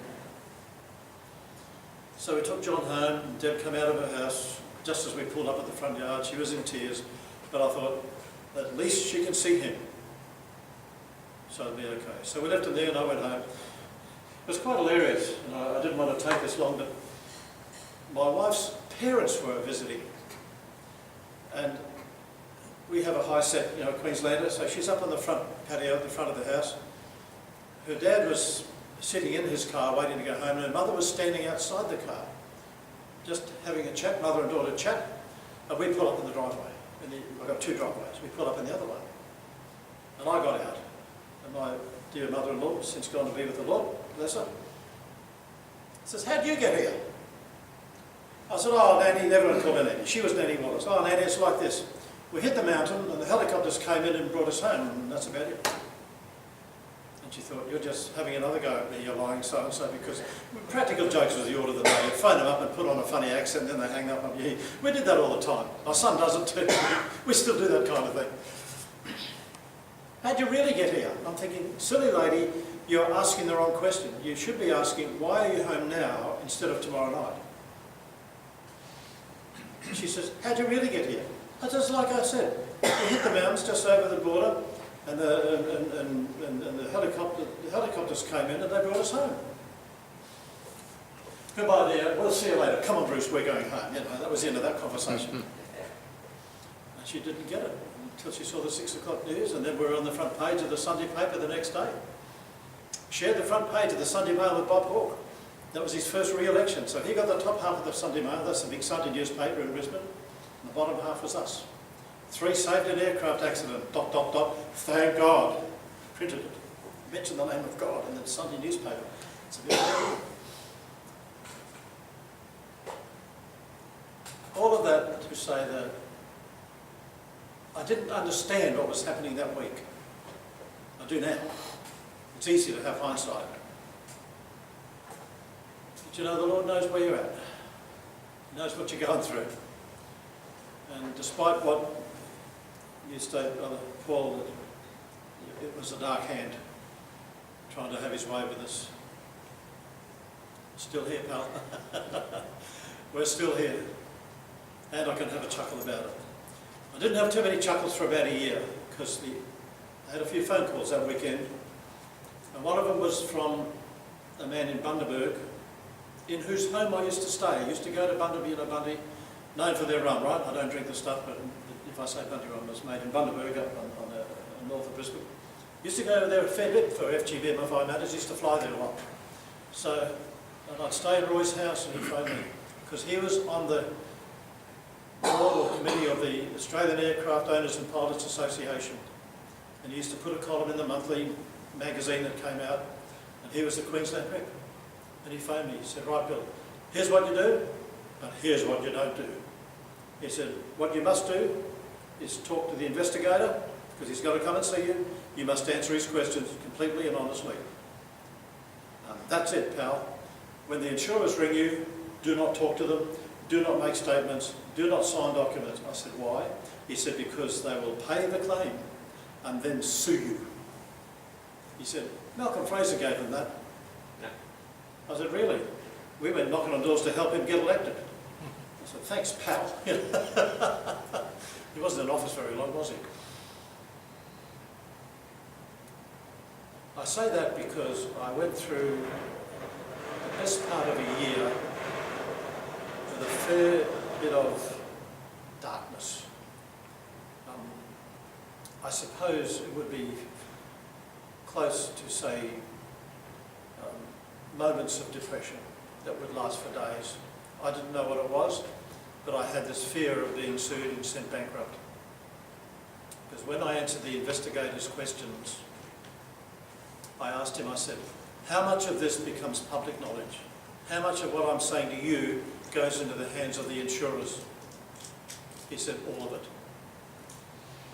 So we took John home, and Deb came out of her house just as we pulled up at the front yard. She was in tears, but I thought, at least she can see him. So it'll be okay. So we left him there and I went home. It was quite hilarious, and I didn't want to take this long, but my wife's parents were visiting. And we have a high set, Queenslander, so she's up on the front patio at the front of the house. Her dad was sitting in his car waiting to go home, and her mother was standing outside the car, just having a chat, mother and daughter chat, and we pull up in the driveway. I've got two driveways, we pull up in the other one. And I got out, and my dear mother-in-law, since gone to be with the Lord, bless her, says, "How'd you get here?" I said, "Oh, Nanny," everyone called her Nanny. She was Nanny Wallace. "Oh, Nanny, it's like this. We hit the mountain and the helicopters came in and brought us home, and that's about it." And she thought, "You're just having another go at me, you're lying so-and-so," because practical jokes was the order of the day. You phone them up and put on a funny accent, and then they hang up on you. We did that all the time. My son does it too. We still do that kind of thing. "How'd you really get here?" I'm thinking, silly lady, you're asking the wrong question. You should be asking, why are you home now instead of tomorrow night? She says, "How'd you really get here?" I said, "Like I said, we hit the mountains just over the border, and the helicopters came in and they brought us home." "Goodbye, dear. We'll see you later. Come on, Bruce, we're going home." That was the end of that conversation. And she didn't get it until she saw the 6 o'clock news, and then we were on the front page of the Sunday paper the next day. Shared the front page of the Sunday Mail with Bob Hawke. That was his first re-election. So he got the top half of the Sunday Mail. That's the big Sunday newspaper in Brisbane. And the bottom half was us. 3 saved in aircraft accident. ... Thank God. Printed it. Mentioned the name of God in the Sunday newspaper. It's a bit heavy. All of that to say that I didn't understand what was happening that week. I do now. It's easy to have hindsight. But you know, the Lord knows where you're at. He knows what you're going through. And despite what you state, Brother Paul, that it was a dark hand trying to have his way with us. Still here, pal. We're still here. And I can have a chuckle about it. I didn't have too many chuckles for about a year, because I had a few phone calls that weekend. And one of them was from a man in Bundaberg, in whose home I used to stay. I used to go to Bundaberg, Bundy, known for their rum, right? I don't drink the stuff, but if I say Bundy rum, it's made in Bundaberg up on the north of Brisbane. Used to go over there a fair bit for F.G.B.M.F.I matters, used to fly there a lot. So, and I'd stay in Roy's house and he'd phone me, because he was on the board or committee of the Australian Aircraft Owners and Pilots Association. And he used to put a column in the monthly magazine that came out, and he was the Queensland rep. And he phoned me, he said, "Right, Bill, here's what you do, but here's what you don't do." He said, "What you must do is talk to the investigator, because he's got to come and see you. You must answer his questions completely and honestly. That's it, pal. When the insurers ring you, do not talk to them, do not make statements, do not sign documents." I said, "Why?" He said, "Because they will pay the claim and then sue you." He said, "Malcolm Fraser gave them that." No. I said, "Really?" We went knocking on doors to help him get elected. I said, "Thanks, pal." He wasn't in office very long, was he? I say that because I went through the best part of a year with a fair bit of darkness. I suppose it would be close to say moments of depression that would last for days. I didn't know what it was, but I had this fear of being sued and sent bankrupt. Because when I answered the investigator's questions, I asked him, I said, how much of this becomes public knowledge? How much of what I'm saying to you goes into the hands of the insurers? He said, all of it.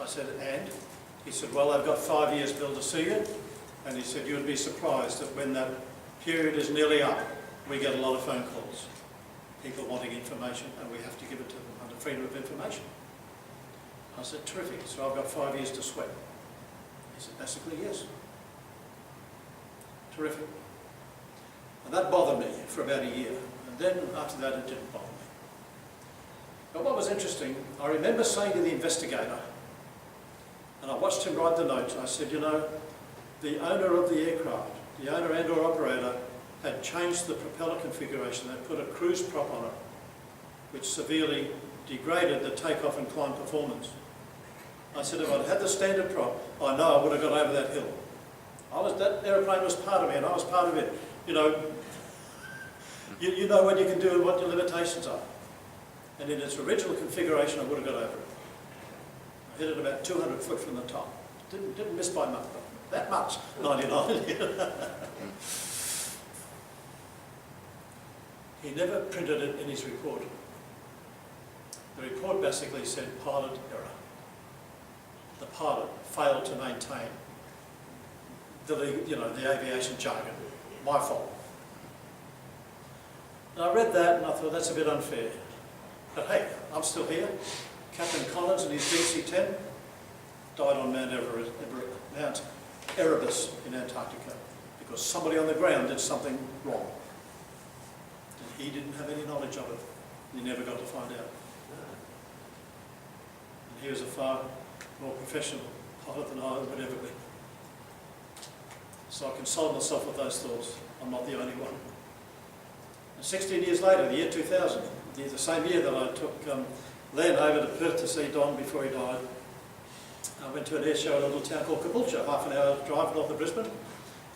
I said, and? He said, well, I've got 5 years bill to sue you. And he said, you would be surprised that when that period is nearly up, we get a lot of phone calls. People wanting information, and we have to give it to them under freedom of information. I said, terrific, so I've got 5 years to sweat. He said, basically, yes. Terrific. And that bothered me for about a year. And then after that, it didn't bother me. But what was interesting, I remember saying to the investigator, and I watched him write the notes, I said, you know, the owner of the aircraft, the owner and or operator, had changed the propeller configuration. They put a cruise prop on it, which severely degraded the takeoff and climb performance. I said, if I'd had the standard prop, I know I would have got over that hill. That aeroplane was part of me, and I was part of it. You know, you know what you can do and what your limitations are. And in its original configuration, I would have got over it. I hit it about 200 foot from the top. Didn't miss by much, that much, 99. He never printed it in his report. The report basically said pilot error. The pilot failed to maintain the aviation jargon. My fault. And I read that and I thought, that's a bit unfair. But hey, I'm still here. Captain Collins and his DC-10 died on Mount Erebus in Antarctica because somebody on the ground did something wrong. And he didn't have any knowledge of it. He never got to find out. And he was a far more professional pilot than I would ever be. So I consoled myself with those thoughts. I'm not the only one. And 16 years later, the year 2000, the same year that I took Len over to Perth to see Don before he died, I went to an air show in a little town called Caboolture, half an hour drive north of Brisbane.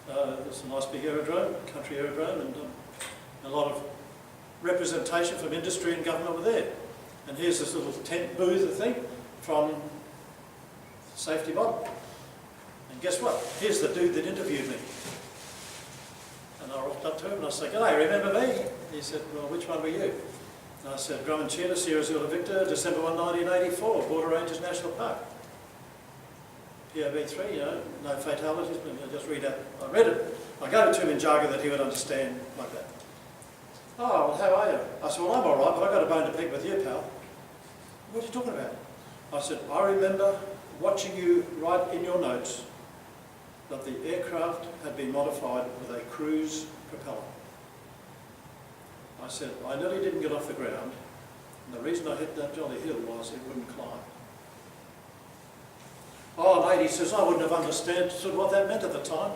There's a nice big aerodrome, country aerodrome, and a lot of representation from industry and government were there. And here's this little tent booth thing from Safety Bob. And guess what? Here's the dude that interviewed me. And I rocked up to him and I said, "G'day, remember me?" He said, "Well, which one were you?" And I said, "Grumman Cheetah, Sierra Zulu Victor, December 1, 1984, Border Ranges National Park. POB3, you know, no fatalities, but you just read out." I read it. I gave it to him in jargon that he would understand like that. "Oh, well, how are you?" I said, "Well, I'm all right, but I've got a bone to pick with you, pal." "What are you talking about?" I said, "I remember watching you write in your notes that the aircraft had been modified with a cruise propeller." I said, "I nearly didn't get off the ground, and the reason I hit that jolly hill was it wouldn't climb." "Oh, lady," says, "I wouldn't have understood what that meant at the time."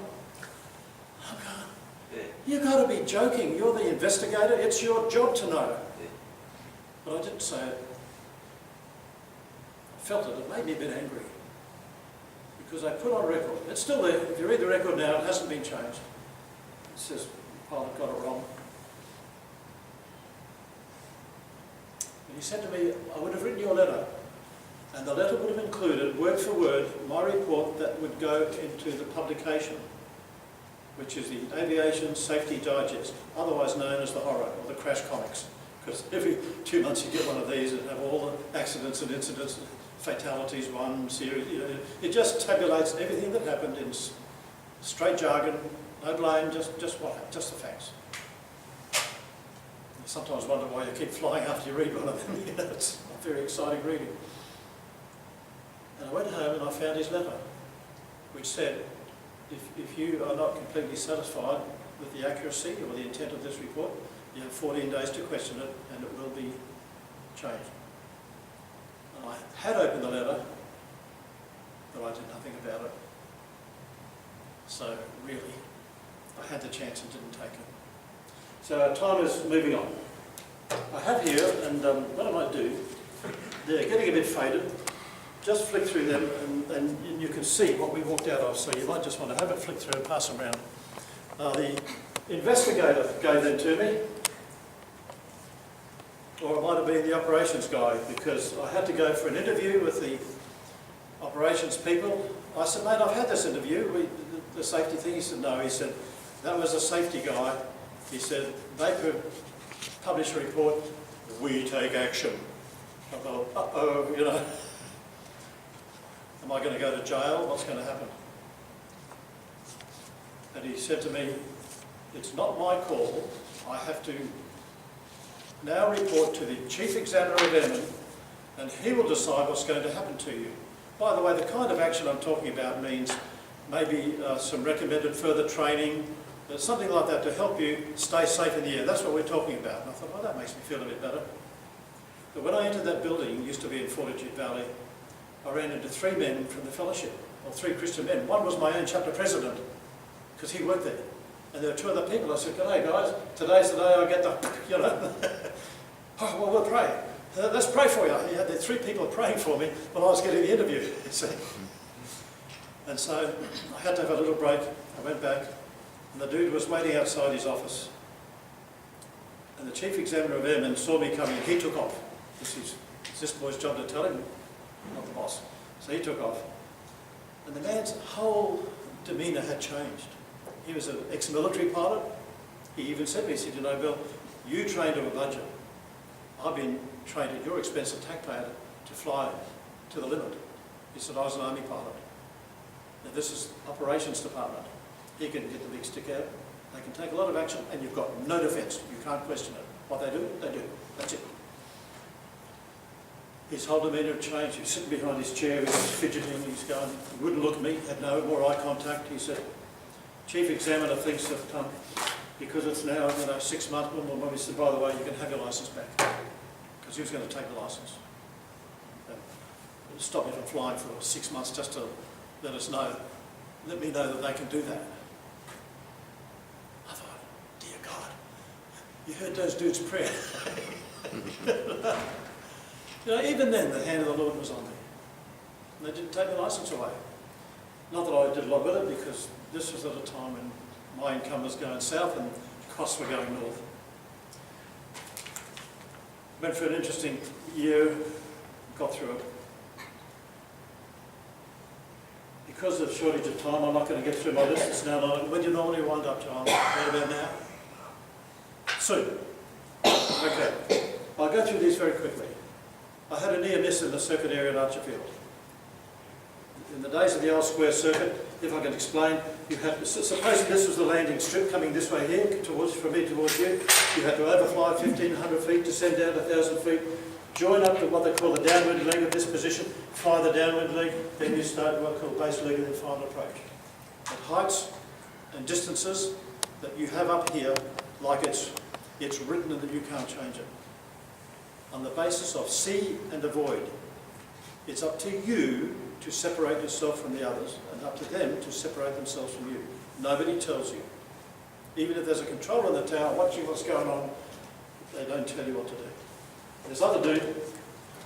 I'm going, "You've got to be joking. You're the investigator. It's your job to know." But I didn't say it. I felt it. It made me a bit angry. Because I put on record, it's still there. If you read the record now, it hasn't been changed. It says, "The pilot got it wrong." And he said to me, "I would have written you a letter, and the letter would have included, word for word, my report that would go into the publication, which is the Aviation Safety Digest, otherwise known as the horror, or the crash comics. Because every 2 months you get one of these and have all the accidents and incidents, fatalities, one series, you know, it just tabulates everything that happened in straight jargon, no blame, just what happened, just the facts. I sometimes wonder why you keep flying after you read one of them. You know, it's not very exciting reading. And I went home and I found his letter, which said, if you are not completely satisfied with the accuracy or the intent of this report, you have 14 days to question it and it will be changed. And I had opened the letter, but I did nothing about it. So really, I had the chance and didn't take it. So our time is moving on. I have here, and what I might do, they're getting a bit faded. Just flick through them and you can see what we walked out of. So you might just want to have it flick through and pass them around. The investigator gave them to me, or it might have been the operations guy, because I had to go for an interview with the operations people. I said, mate, I've had this interview, the safety thing. He said, no. He said, that was a safety guy. He said, they could publish a report, we take action. I thought, uh-oh, you know, am I going to go to jail? What's going to happen? And he said to me, it's not my call. I have to now report to the Chief Examiner of Airmen, and he will decide what's going to happen to you. By the way, the kind of action I'm talking about means maybe some recommended further training, something like that to help you stay safe in the air. That's what we're talking about. And I thought, well, that makes me feel a bit better. But when I entered that building, it used to be in Fortitude Valley, I ran into 3 men from the fellowship, or 3 Christian men. One was my own chapter president, because he worked there. And there were 2 other people. I said, g'day guys, today's the day I get the, you know. Oh, well, we'll pray. Let's pray for you. There were 3 people praying for me when I was getting the interview, you see. And so I had to have a little break. I went back, and the dude was waiting outside his office. And the Chief Examiner of Airmen saw me coming. He took off. It's this boy's job to tell him, not the boss. So he took off. And the man's whole demeanour had changed. He was an ex-military pilot. He even said to me, he said, you know, Bill, you trained to a budget. I've been trained at your expense as taxpayer to fly to the limit. He said, I was an army pilot. Now this is operations department. He can get the big stick out. They can take a lot of action, and you've got no defence. You can't question it. What they do, they do. That's it. His whole demeanour had changed. He was sitting behind his chair, he was fidgeting, he's going, he wouldn't look at me, had no more eye contact. He said, Chief Examiner thinks that because it's now, you know, 6 months, well, he said, by the way, you can have your licence back. Because he was going to take the licence. And stop me from flying for 6 months just to let us know, let me know that they can do that. I thought, dear God, you heard those dudes' prayer. You know, even then, the hand of the Lord was on me. And they didn't take the licence away. Not that I did a lot with it, because this was at a time when my income was going south and costs were going north. Went for an interesting year, got through it. Because of shortage of time, I'm not going to get through my list. It's now 9. When do you normally wind up, John? Right about now? Soon. Okay. I'll go through these very quickly. I had a near miss in the circuit area at Archerfield. In the days of the old square circuit, if I can explain, you had, supposing this was the landing strip coming this way here, from me towards you, you had to overfly 1,500 feet, descend down 1,000 feet, join up to what they call the downwind leg of this position, fly the downwind leg, then you start what they call base leg and then final approach. At heights and distances that you have up here, like it's written and that you can't change it. On the basis of see and avoid, it's up to you to separate yourself from the others, and up to them to separate themselves from you. Nobody tells you. Even if there's a controller in the tower watching what's going on, they don't tell you what to do. This other dude,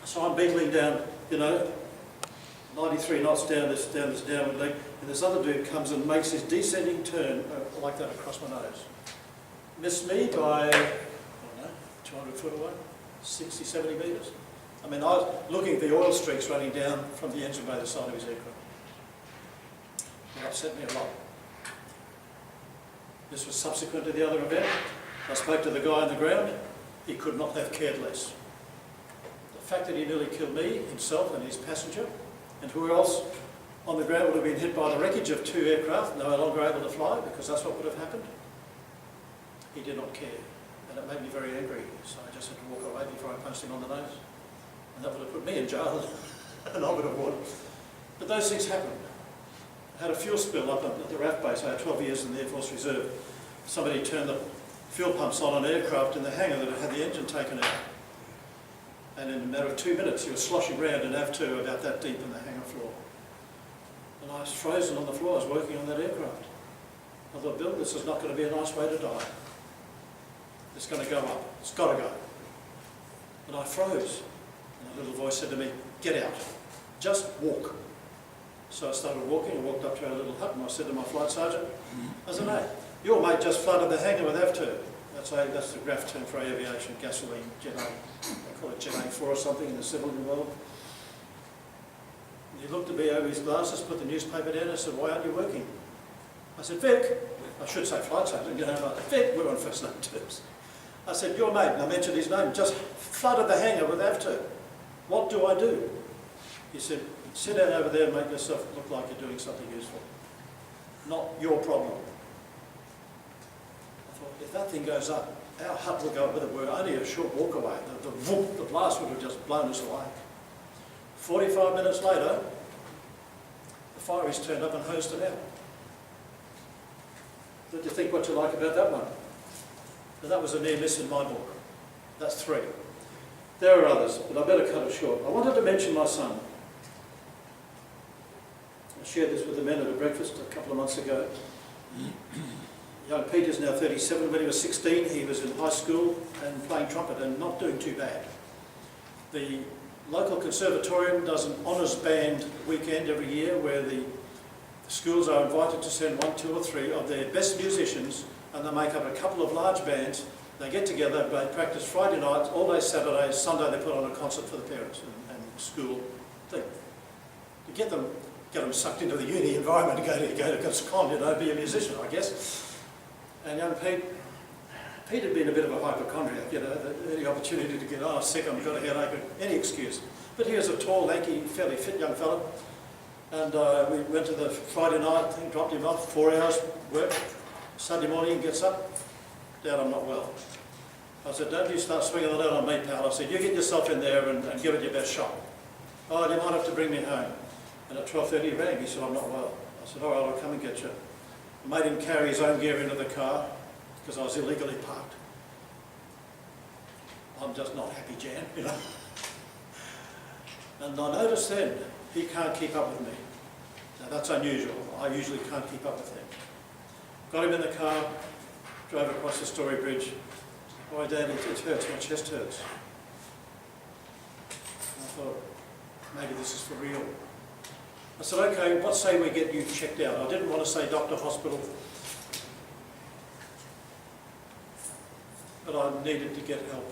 so I'm beagling down, you know, 93 knots down this downward leg, and this other dude comes and makes his descending turn like that across my nose. Missed me by, I don't know, 200 foot away, 60, 70 metres. I mean, I was looking at the oil streaks running down from the engine bay to the side of his aircraft. It upset me a lot. This was subsequent to the other event. I spoke to the guy on the ground. He could not have cared less. The fact that he nearly killed me, himself and his passenger, and who else on the ground would have been hit by the wreckage of 2 aircraft, no longer able to fly, because that's what would have happened. He did not care, and it made me very angry, so I just had to walk away before I punched him on the nose. And that would have put me in jail, and I would have won. But those things happen. I had a fuel spill up at the RAF base. I had 12 years in the Air Force Reserve. Somebody turned the fuel pumps on an aircraft in the hangar that had the engine taken out. And in a matter of 2 minutes, he was sloshing around in AV2 about that deep in the hangar floor. And I was frozen on the floor. I was working on that aircraft. I thought, Bill, this is not going to be a nice way to die. It's going to go up. It's got to go. And I froze. And a little voice said to me, get out. Just walk. So I started walking. I walked up to our little hut and I said to my flight sergeant, I said, hey, Your mate just flooded the hangar with F2. That's the graph term for aviation, gasoline, Jet A. They call it Jet A4 or something in the civil world. He looked at me over his glasses, put the newspaper down and said, "Why aren't you working?" I said, "Vic," I should say flight sergeant, you know, "Vic," we're on first name terms. I said, "Your mate," and I mentioned his name, "just flooded the hangar with F2. What do I do?" He said, "Sit down over there and make yourself look like you're doing something useful. Not your problem." I thought, if that thing goes up, our hut will go up with it. We're only a short walk away. The blast would have just blown us away. 45 minutes later, the fireys turned up and hosed it out. What do you think what you like about that one? And that was a near miss in my book. That's 3. There are others, but I better cut it short. I wanted to mention my son. I shared this with the men at a breakfast a couple of months ago. Young Peter's now 37. When he was 16, he was in high school and playing trumpet and not doing too bad. The local conservatorium does an honours band weekend every year where the schools are invited to send 1, 2 or 3 of their best musicians, and they make up a couple of large bands. They get together, they practice Friday nights, all day Saturday, Sunday they put on a concert for the parents and school thing. To get them sucked into the uni environment and go to con, you know, be a musician, I guess. And young Pete had been a bit of a hypochondriac, you know, any opportunity to get, sick, I've got a headache, any excuse. But he was a tall, lanky, fairly fit young fellow. And we went to the Friday night thing, dropped him off, 4 hours work. Sunday morning he gets up, "Dad, I'm not well." I said, "Don't you start swinging the lead on me, pal." I said, "You get yourself in there and give it your best shot." "Oh, you might have to bring me home." And at 12:30 he rang, he said, "I'm not well." I said, "All right, I'll come and get you." I made him carry his own gear into the car because I was illegally parked. I'm just not happy, Jan, you know. And I noticed then, he can't keep up with me. Now that's unusual. I usually can't keep up with him. Got him in the car, drove across the Story Bridge. "Oh, Dad, it hurts, my chest hurts." And I thought, maybe this is for real. I said, "Okay, what say we get you checked out?" I didn't want to say doctor, hospital, but I needed to get help.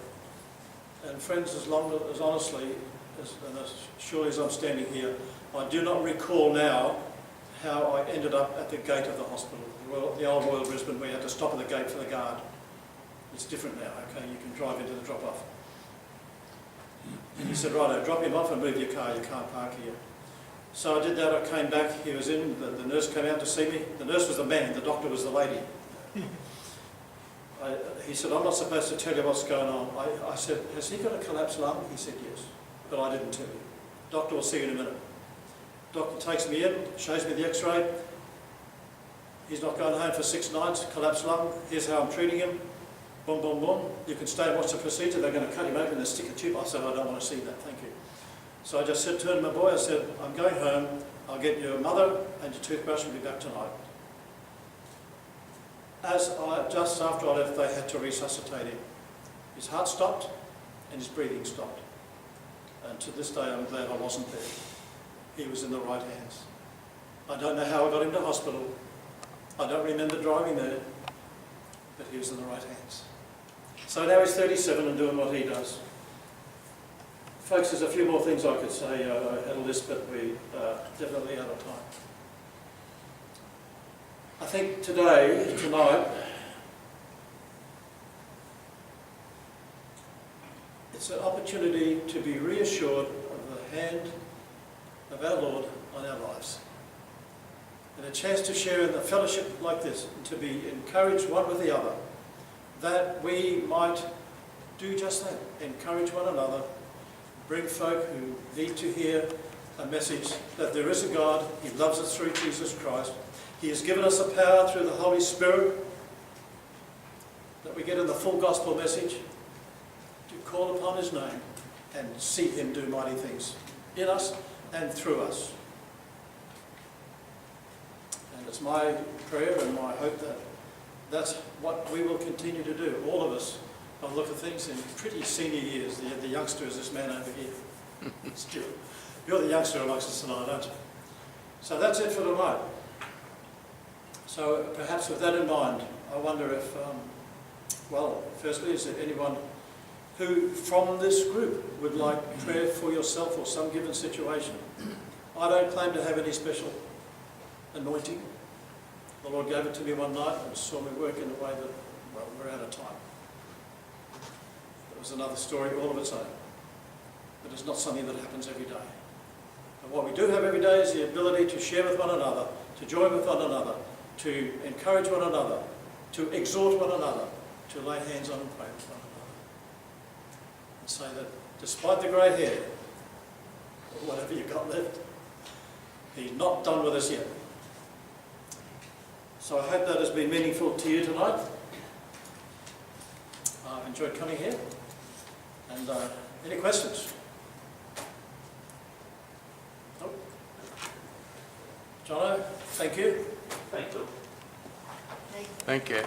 And friends, as honestly, and as surely as I'm standing here, I do not recall now how I ended up at the gate of the hospital. The old Royal Brisbane, we had to stop at the gate for the guard. It's different now, okay, you can drive into the drop-off. And he said, "Righto, drop him off and move your car, you can't park here." So I did that, I came back, he was in, the nurse came out to see me. The nurse was the man, the doctor was the lady. He said, "I'm not supposed to tell you what's going on." I said, "Has he got a collapsed lung?" He said, "Yes," but I didn't tell you. "Doctor will see you in a minute." Doctor takes me in, shows me the x-ray. He's not going home for 6 nights, collapsed lung. Here's how I'm treating him. Boom, boom, boom. You can stay and watch the procedure. They're going to cut him open and stick a tube. I said, "I don't want to see that, thank you." So I just said, turned to my boy, I said, "I'm going home. I'll get your mother and your toothbrush and be back tonight." Just after I left, they had to resuscitate him. His heart stopped and his breathing stopped. And to this day, I'm glad I wasn't there. He was in the right hands. I don't know how I got him to hospital. I don't remember driving there, but he was in the right hands. So now he's 37 and doing what he does. Folks, there's a few more things I could say. I had a list, but we are definitely out of time. I think tonight, it's an opportunity to be reassured of the hand of our Lord on our lives. And a chance to share in a fellowship like this, and to be encouraged one with the other, that we might do just that, encourage one another, bring folk who need to hear a message that there is a God, He loves us through Jesus Christ. He has given us a power through the Holy Spirit that we get in the full gospel message to call upon His name and see Him do mighty things in us and through us. And it's my prayer and my hope that that's what we will continue to do, all of us. I look at things in pretty senior years. The youngster is this man over here. Stuart. You're the youngster amongst us tonight, aren't you? So that's it for tonight. So perhaps with that in mind, I wonder if, well, firstly, is there anyone who from this group would like prayer for yourself or some given situation? I don't claim to have any special anointing. The Lord gave it to me one night and saw me work in a way that, well, we're out of time. It was another story all of its own. But it's not something that happens every day. And what we do have every day is the ability to share with one another, to join with one another, to encourage one another, to exhort one another, to lay hands on and pray with one another. And say that despite the grey hair, or whatever you've got left, He's not done with us yet. So I hope that has been meaningful to you tonight. I've enjoyed coming here. And any questions? Nope. Jono, thank you. Thank you.